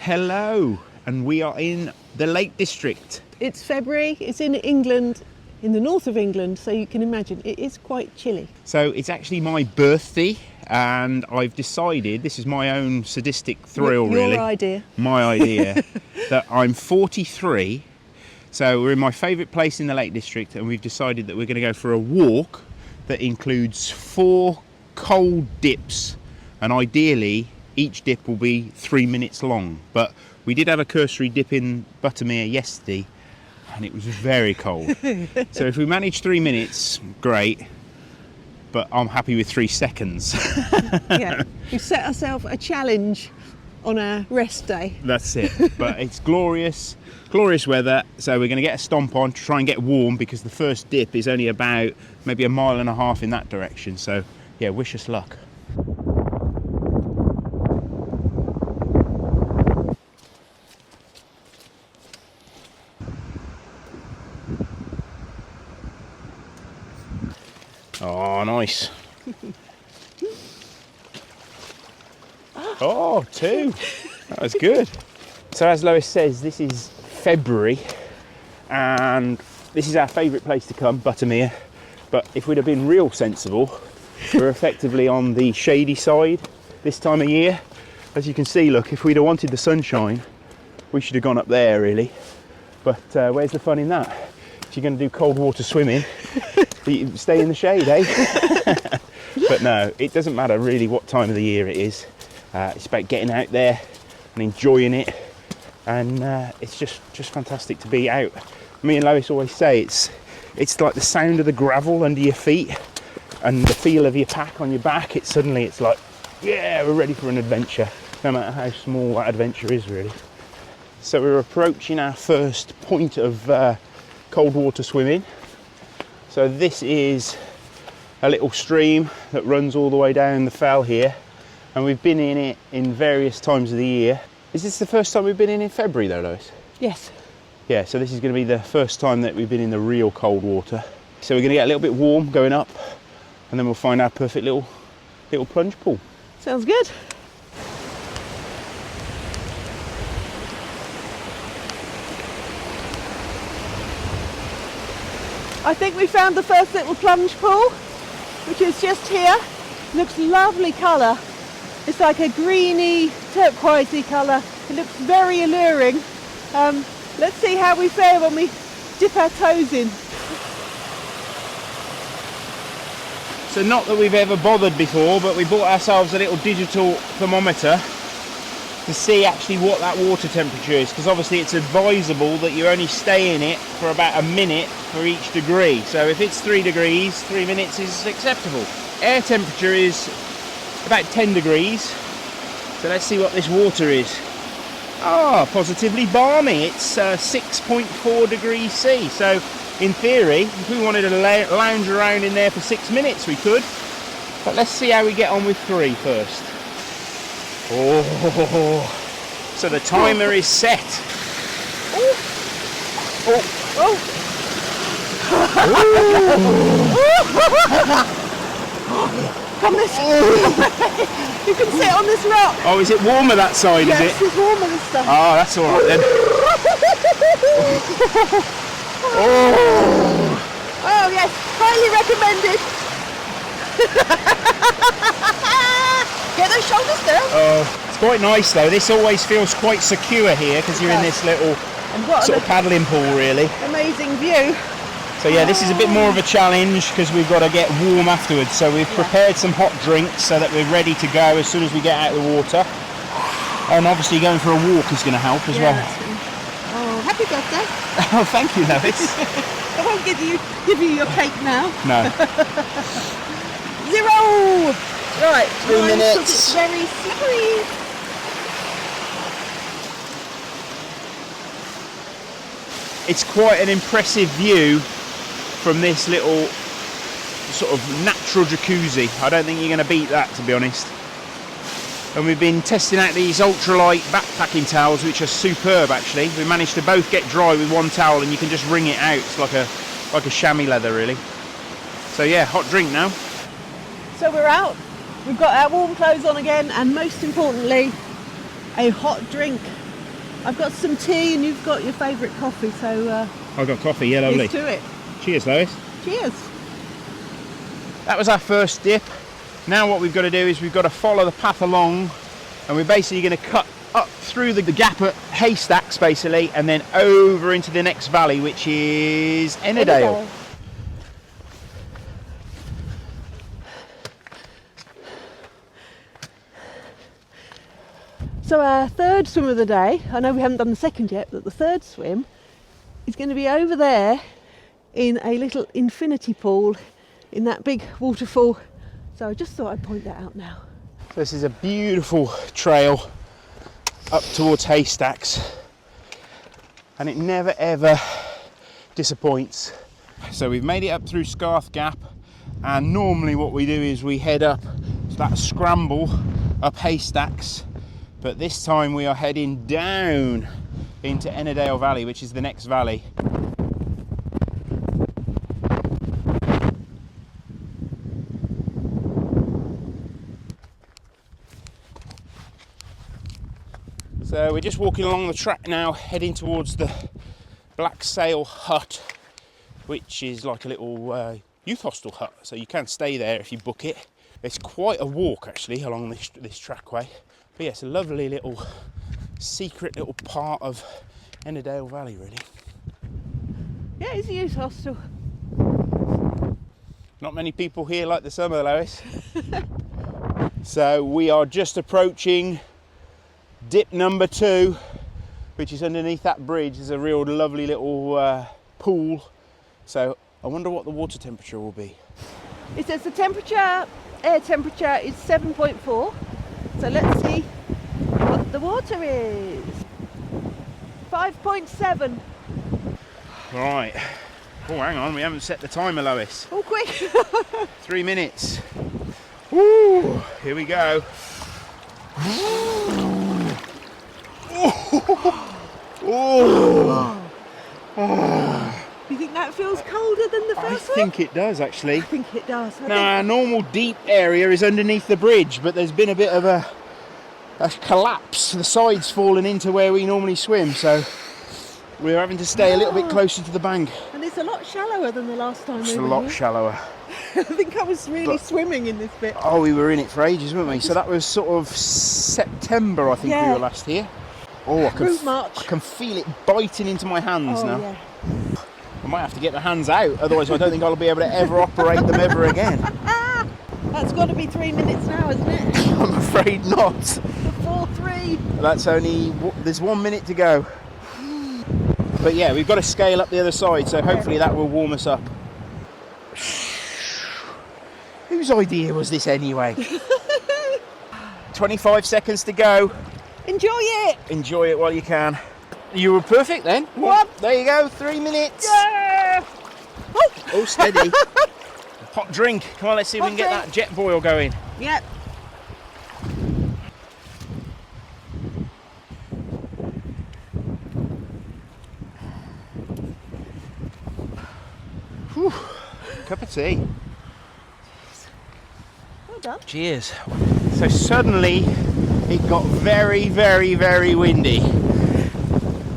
Hello, and we are in the Lake District. It's February, it's in England, in the north of England, so you can imagine it is quite chilly. So it's actually my birthday, and I've decided, this is my own sadistic thrill really. Your idea. My idea, that I'm 43, so we're in my favourite place in the Lake District, and we've decided that we're going to go for a walk that includes 4 cold dips, and ideally each dip will be 3 minutes long. But we did have a cursory dip in Buttermere yesterday and it was very cold. So if we manage 3 minutes, great, but I'm happy with 3 seconds. Yeah, we've set ourselves a challenge on our rest day. That's it. But it's glorious weather, so we're going to get a stomp on to try and get warm, because the first dip is only about maybe 1.5 miles in that direction. So yeah, wish us luck. Oh, nice. Oh, 2. That was good. So as Lois says, this is February and this is our favourite place to come, Buttermere. But if we'd have been real sensible, we're effectively on the shady side this time of year. As you can see, look, if we'd have wanted the sunshine, we should have gone up there really. But where's the fun in that? If you're going to do cold water swimming, you stay in the shade, eh? But no, it doesn't matter really what time of the year it is. It's about getting out there and enjoying it, and it's just fantastic to be out. Me and Lois always say it's like the sound of the gravel under your feet and the feel of your pack on your back. It's like, yeah, we're ready for an adventure, no matter how small that adventure is really. So we're approaching our first point of cold water swimming. So this is a little stream that runs all the way down the fell here, and we've been in it in various times of the year. Is this the first time we've been in February though, Lois? Yes. Yeah, so this is going to be the first time that we've been in the real cold water. So we're going to get a little bit warm going up, and then we'll find our perfect little plunge pool. Sounds good. I think we found the first little plunge pool, which is just here. Looks lovely colour. It's like a greeny, turquoisey colour. It looks very alluring. Let's see how we fare when we dip our toes in. So not that we've ever bothered before, but we bought ourselves a little digital thermometer to see actually what that water temperature is, because obviously it's advisable that you only stay in it for about a minute for each degree. So if it's 3 degrees, 3 minutes is acceptable. Air temperature is about 10 degrees. So let's see what this water is. Ah, positively balmy. It's 6.4 degrees C. So in theory, if we wanted to lounge around in there for 6 minutes, we could. But let's see how we get on with 3 first. Oh, so the timer is set. Oh. Oh. Oh. Come this way. You can sit on this rock. Oh, is it warmer that side, yes, is it? It's warmer this side. Oh, that's all right then. Oh yes, highly recommended. Get those shoulders down. Oh, it's quite nice though. This always feels quite secure here because you're in this little sort of paddling pool really. Amazing view. So yeah, this is a bit more of a challenge because we've got to get warm afterwards. So we've prepared some hot drinks so that we're ready to go as soon as we get out of the water. And obviously going for a walk is going to help as well. Oh, happy birthday. Oh, thank you, Lois. I won't give you your cake now. No. 0! Right, 3 minutes. It's very slippery. It's quite an impressive view from this little sort of natural jacuzzi. I don't think you're going to beat that, to be honest. And we've been testing out these ultralight backpacking towels, which are superb actually. We managed to both get dry with one towel, and you can just wring it out. It's like a chamois leather really. So yeah, hot drink now. So we're out. We've got our warm clothes on again, and most importantly, a hot drink. I've got some tea and you've got your favourite coffee, so I've got coffee, yeah, lovely. here's to it. Cheers, Lois. Cheers. That was our first dip. Now what we've got to do is we've got to follow the path along, and we're basically going to cut up through the gap at Haystacks basically, and then over into the next valley, which is Ennerdale. So our third swim of the day, I know we haven't done the second yet, but the third swim is going to be over there in a little infinity pool in that big waterfall. So I just thought I'd point that out now. This is a beautiful trail up towards Haystacks, and it never ever disappoints. So we've made it up through Scarth Gap, and normally what we do is we head up that scramble up Haystacks, but this time we are heading down into Ennerdale Valley, which is the next valley. So we're just walking along the track now, heading towards the Black Sail Hut, which is like a little youth hostel hut, so you can stay there if you book it. It's quite a walk actually along this trackway, but yeah, it's a lovely little secret little part of Ennerdale Valley really. Yeah, it's a youth hostel. Not many people here like the summer, Lois. So we are just approaching dip number 2, which is underneath that bridge. There's a real lovely little pool. So I wonder what the water temperature will be. It says the temperature, air temperature is 7.4. So let's see what the water is. 5.7. Right. Oh, hang on, we haven't set the timer, Lois. Oh, quick. 3 minutes. Woo! Here we go. You think that feels colder than the I first one? think it does actually. I think it does. Now our normal deep area is underneath the bridge, but there's been a bit of a collapse. The side's fallen into where we normally swim, so we're having to stay a little bit closer to the bank. And it's a lot shallower than the last time It's we a were lot here. shallower. I think I was really swimming in this bit. Oh, we were in it for ages, weren't we? So that was sort of September, I think we Yeah. were last here. Oh, I Route march. can feel it biting into my hands now. Yeah. I might have to get the hands out, otherwise I don't think I'll be able to ever operate them ever again. That's got to be 3 minutes now, isn't it? I'm afraid not. 4-3. That's only, there's 1 minute to go. But yeah, we've got to scale up the other side, so hopefully that will warm us up. Whose idea was this anyway? 25 seconds to go. Enjoy it. Enjoy it while you can. You were perfect then. What? There you go, 3 minutes. Yeah. Oh, steady. Hot drink. Come on, let's see if we can get that jet boil going. Yep. Whew. Cup of tea. Well done. Cheers. So suddenly it got very, very, very windy.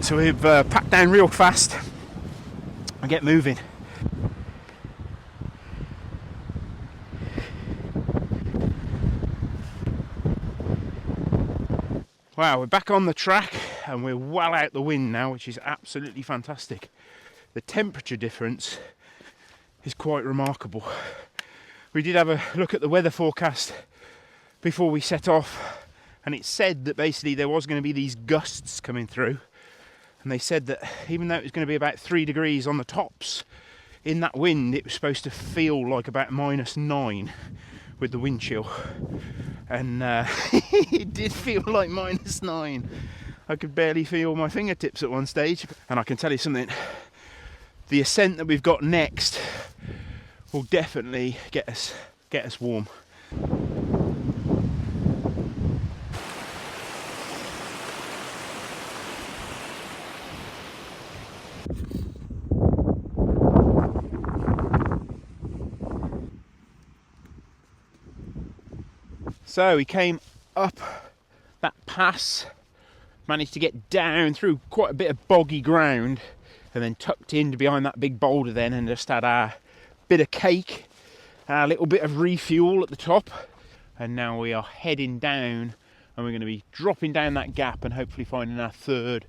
So we've packed down real fast and get moving. Wow, we're back on the track and we're well out the wind now, which is absolutely fantastic. The temperature difference is quite remarkable. We did have a look at the weather forecast before we set off, and it said that basically there was going to be these gusts coming through, and they said that even though it was going to be about 3 degrees on the tops, in that wind it was supposed to feel like about -9 with the wind chill, and it did feel like -9. I could barely feel my fingertips at one stage. And I can tell you something, the ascent that we've got next will definitely get us warm. So we came up that pass Managed to get down through quite a bit of boggy ground and then tucked in behind that big boulder then, and just had our bit of cake, our little bit of refuel at the top. And now we are heading down, and we're going to be dropping down that gap and hopefully finding our third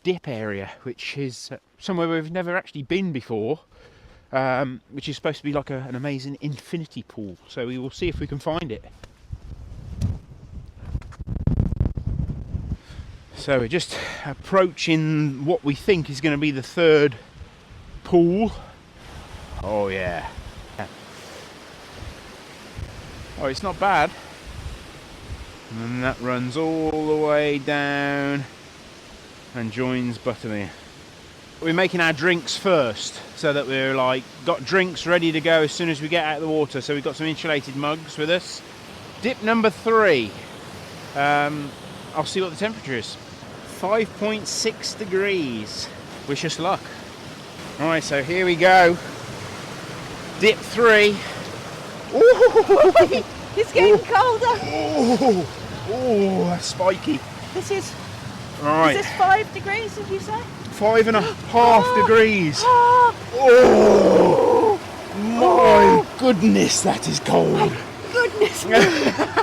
dip area, which is somewhere we've never actually been before, which is supposed to be like an amazing infinity pool. So we will see if we can find it. So we're just approaching what we think is going to be the third pool. Oh yeah. Oh, it's not bad. And then that runs all the way down and joins Buttermere. We're making our drinks first, so that we're like got drinks ready to go as soon as we get out of the water. So we've got some insulated mugs with us. Dip number 3. I'll see what the temperature is. 5.6 degrees. Wish us luck. Alright, so here we go. Dip 3. Ooh, it's getting colder. Oh, that's spiky. This is. Right. Is this 5 degrees? Did you say? 5.5 degrees. Oh, My goodness, that is cold. my goodness me!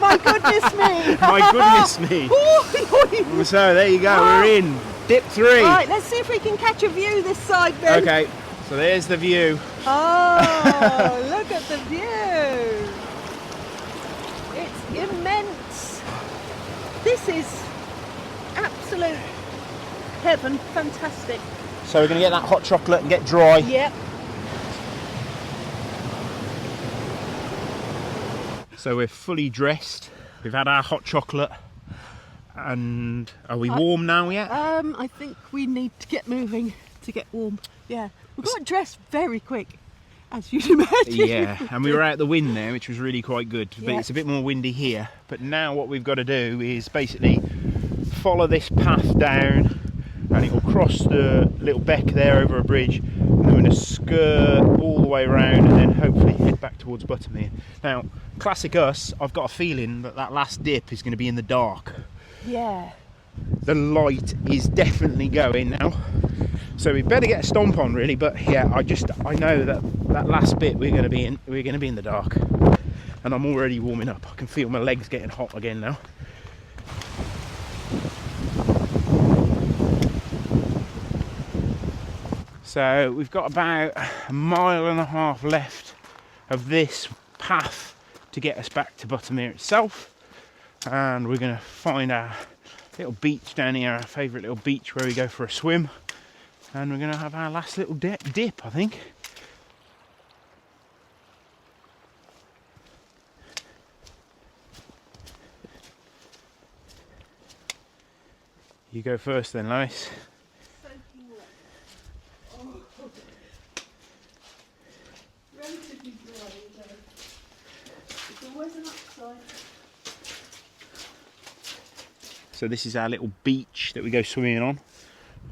My goodness me! My goodness me. So there you go, we're in dip 3. Right, let's see if we can catch a view this side then. Okay, so there's the view. Oh, look at the view! It's immense. This is absolute heaven. Fantastic. So we're going to get that hot chocolate and get dry. Yep. So we're fully dressed. We've had our hot chocolate. And are we warm now yet? I think we need to get moving to get warm. Yeah. We got dressed very quick, as you'd imagine. Yeah, and we were out the wind there, which was really quite good. But Yeah. it's a bit more windy here. But now what we've got to do is basically follow this path down, and it will cross the little beck there over a bridge, and then we're going to skirt all the way around and then hopefully head back towards Buttermere. Now, classic us, I've got a feeling that that last dip is going to be in the dark. Yeah. The light is definitely going now, so we better get a stomp on really. But yeah, I know that that last bit we're going to be in the dark, and I'm already warming up. I can feel my legs getting hot again now. So we've got about 1.5 miles left of this path to get us back to Buttermere itself, and we're going to find our little beach down here, our favourite little beach where we go for a swim, and we're going to have our last little dip, I think. You go first then, Lois. Relatively dry, though. There's always an upside. So this is our little beach that we go swimming on.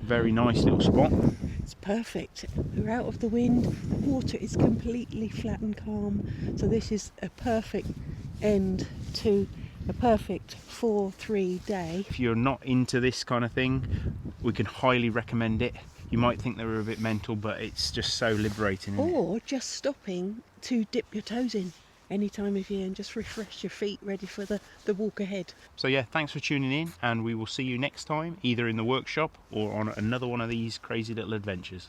Very nice little spot. It's perfect. We're out of the wind. The water is completely flat and calm. So this is a perfect end to a perfect 4-3 day. If you're not into this kind of thing, we can highly recommend it. You might think they were a bit mental, but it's just so liberating. Isn't it? Or just stopping to dip your toes in any time of year and just refresh your feet, ready for the walk ahead. So yeah, thanks for tuning in, and we will see you next time, either in the workshop or on another one of these crazy little adventures.